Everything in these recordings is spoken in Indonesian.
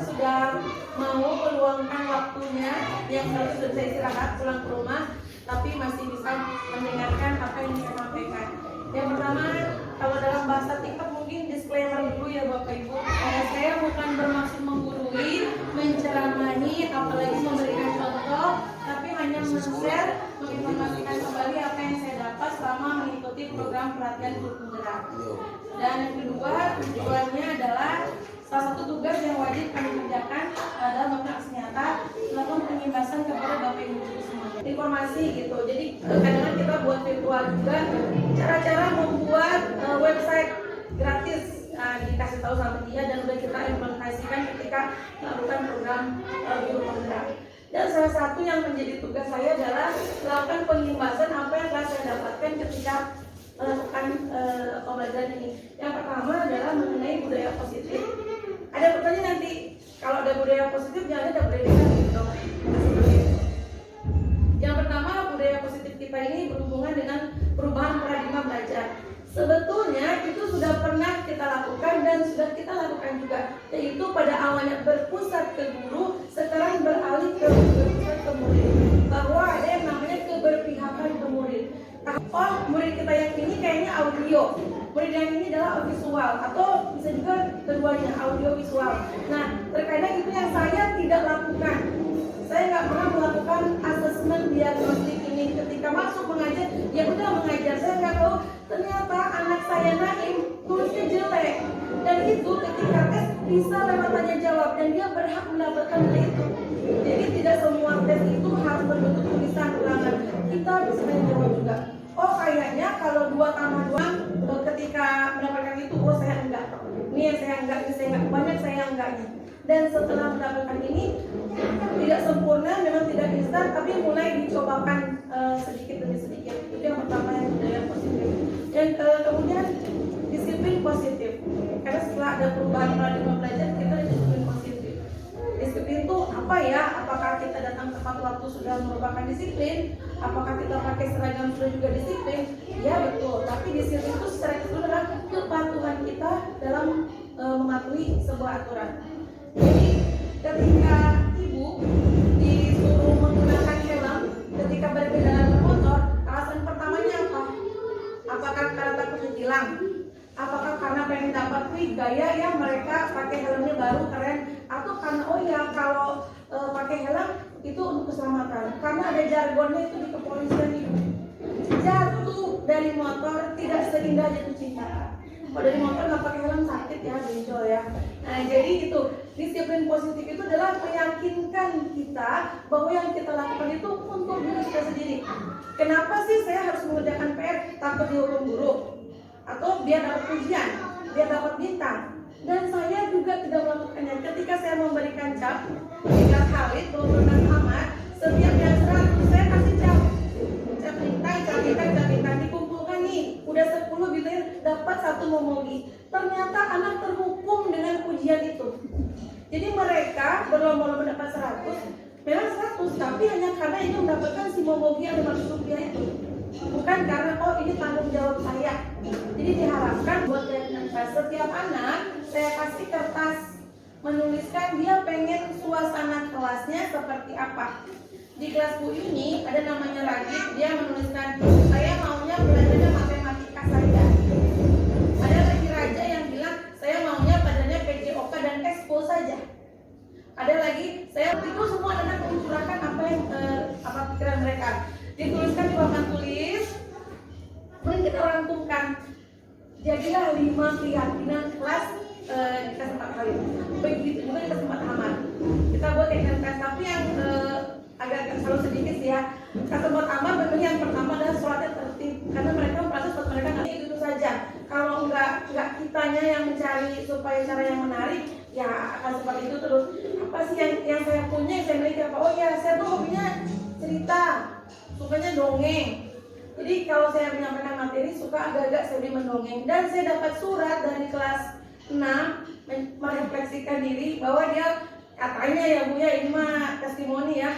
sudah mau meluangkan waktunya yang sudah saya istirahat pulang ke rumah, tapi masih bisa mendengarkan apa yang saya sampaikan. Yang pertama, kalau dalam bahasa TikTok mungkin disclaimer dulu ya Bapak Ibu. Saya bukan bermaksud menggurui, menceramahi, apalagi memberikan contoh, tapi hanya men-share, menginformasikan kembali apa yang saya dapat selama mengikuti program pelatihan guru penggerak. Dan yang kedua, tujuannya adalah salah satu tugas yang wajib kami kerjakan adalah melakukan nyata, melakukan penyimbasan kepada Bapak Ibu semua. Informasi gitu. Jadi kadang-kadang kita buat virtual juga, cara-cara membuat website gratis dikasih tahu sama dia dan udah kita implementasikan ketika melakukan program guru penggerak. Dan salah satu yang menjadi tugas saya adalah melakukan penyimbasan apa yang telah saya dapatkan ketika melakukan pembelajaran ini. Yang pertama adalah mengenai budaya positif. Ada pertanyaan nanti, kalau ada budaya positif jangan ada budaya negatif dong. Yang pertama, budaya positif kita ini berhubungan dengan perubahan paradigma belajar. Sebetulnya itu sudah pernah kita lakukan dan sudah kita lakukan juga, yaitu pada awalnya berpusat ke guru, sekarang beralih ke berpusat ke murid. Bahwa ada yang namanya keberpihakan ke murid. Oh, murid kita yang ini kayaknya audio, murid yang ini adalah visual, atau bisa juga keduanya audio visual. Nah, terkadang itu yang saya tidak lakukan. Saya nggak pernah melakukan asesmen diagnostik ini. Ketika masuk mengajar, ya udah mengajar. Saya nggak tahu ternyata anak saya Naim tulisnya jelek, dan itu ketika tes bisa lewat tanya jawab dan dia berhak mendapatkan nilai itu. Jadi tidak semua tes itu harus berbentuk tulisan ulangan. Kita bisa menjawab juga. Oh kayaknya kalau 2 tambah 2 ketika mendapatkan itu, oh saya enggak. Ini yang saya enggak, ini saya enggak, banyak saya enggaknya. Dan setelah mendapatkan ini tidak sempurna, memang tidak instan, tapi mulai dicobakan sedikit demi sedikit. Itu yang pertama, yang budaya positif. Dan kemudian disiplin positif. Karena setelah ada perubahan paradigma belajar, kita ada disiplin positif. Disiplin itu apa ya? Apakah kita datang tepat waktu sudah merupakan disiplin? Apakah kita pakai seragam sudah juga disiplin? Ya betul. Tapi disiplin itu secara keseluruhan adalah kepatuhan kita dalam mematuhi sebuah aturan. Jadi ketika ibu disuruh menggunakan helm ketika berkendara bermotor, alasan pertamanya apa? Apakah karena takut ditilang? Apakah karena pengen dapat gaya ya mereka pakai helmnya baru keren? Atau karena oh ya kalau pakai helm itu untuk keselamatan? Karena ada jargonnya itu di kepolisian itu. Jatuh dari motor tidak seindah jatuh cinta. Kalau dari motor nggak pakai helm sakit ya, benjol ya. Nah jadi itu disiplin positif itu adalah meyakinkan kita bahwa yang kita lakukan itu untuk diri kita sendiri. Kenapa sih saya harus mengerjakan PR? Takut dihukum guru atau biar dapat pujian, biar dapat bintang. Dan saya juga tidak melakukannya. Ketika saya memberikan cap, tingkat Khalid belum pernah amat, setiap yang 100 saya kasih cap bintang dikumpulkan nih, udah 10 bintang dapat 1 momogi. Ternyata anak terhukum dengan pujian itu. Jadi mereka berlomba-lomba mendapat 100, memang 100, tapi hanya karena ini mendapatkan si momogi yang 500 rupiah itu. Bukan karena oh ini tanggung jawab saya. Jadi diharapkan buat setiap anak saya kasih kertas menuliskan dia pengen suasana kelasnya seperti apa. Di kelas Bu ini ada namanya Ragit, dia menuliskan saya maunya belajarnya matematika saja. Ada lagi Raja yang bilang saya maunya belajarnya PJOK dan ekspos saja. Ada lagi saya itu semua anak mencurahkan apa yang apa pikiran mereka. Dituliskan di papan tulis, kemudian kita rangkumkan. Jadilah 5 keyakinan kelas dikasih 4 kali. Begitu juga dikasih 4 aman. Kita buat keyakinan kelas, tapi yang agak selalu sedikit sih ya. Kata buat aman bentuknya yang pertama adalah sholatnya tertib, karena mereka merasa sholat mereka nggak itu saja. Kalau nggak kitanya yang mencari supaya cara yang menarik, ya akan seperti itu terus. Apa sih yang saya punya, yang saya miliki apa? Oh ya, saya tuh hobinya cerita, sukanya dongeng. Jadi kalau saya menyampaikan materi suka agak-agak saya mendongeng. Dan saya dapat surat dari kelas 6 merefleksikan diri bahwa dia katanya ya Bu ya, ini mah testimoni ya.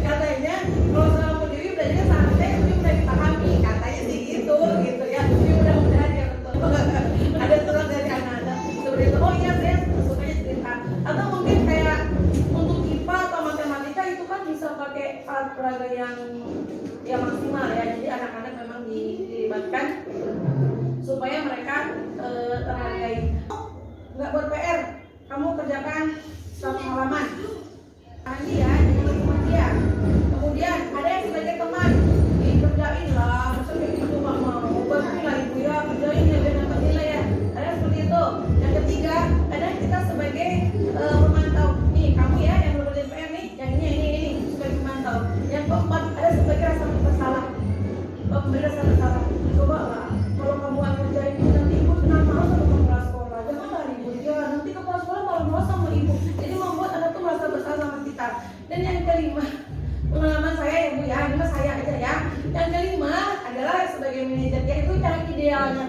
Katanya kalau sama Bu Dewi belajarnya santai, tapi udah dipahami. Katanya sih gitu ya. Tapi mudah-mudahan ya betul. Ada surat dari anak-anak seperti itu. Oh iya saya sukanya cerita. Atau mungkin maksimal ya. Jadi anak-anak memang dilibatkan supaya mereka terhargai. Nggak buat PR, kamu kerjakan 100 halaman. Nanti ya, jangan cuma dia. Kemudian ada yang sebagai teman, dikerjain lah, masa kayak gitu nggak mau. Bantuin lah ibu ya, kerjain ya biar dapat nilai ya. Ada yang seperti itu. Yang ketiga, ada kita sebagai pemantau. Nih kamu ya yang berbeda PR nih, yang ini sebagai pemantau. Yang keempat, ada sebagai rasa bersalah. Pemberi rasa bersalah. Coba lah, kalau kamu yang kerjain ini nanti ibu kenapa malu sama kepala sekolah? Janganlah ibu ya, nanti kepala sekolah malu-malu sama ibu. Jadi membuat anak tuh merasa bersalah sama kita. Dan yang kelima, pengalaman saya ya Bu ya, ini mah saya aja ya. Yang kelima adalah sebagai manajer, yaitu yang idealnya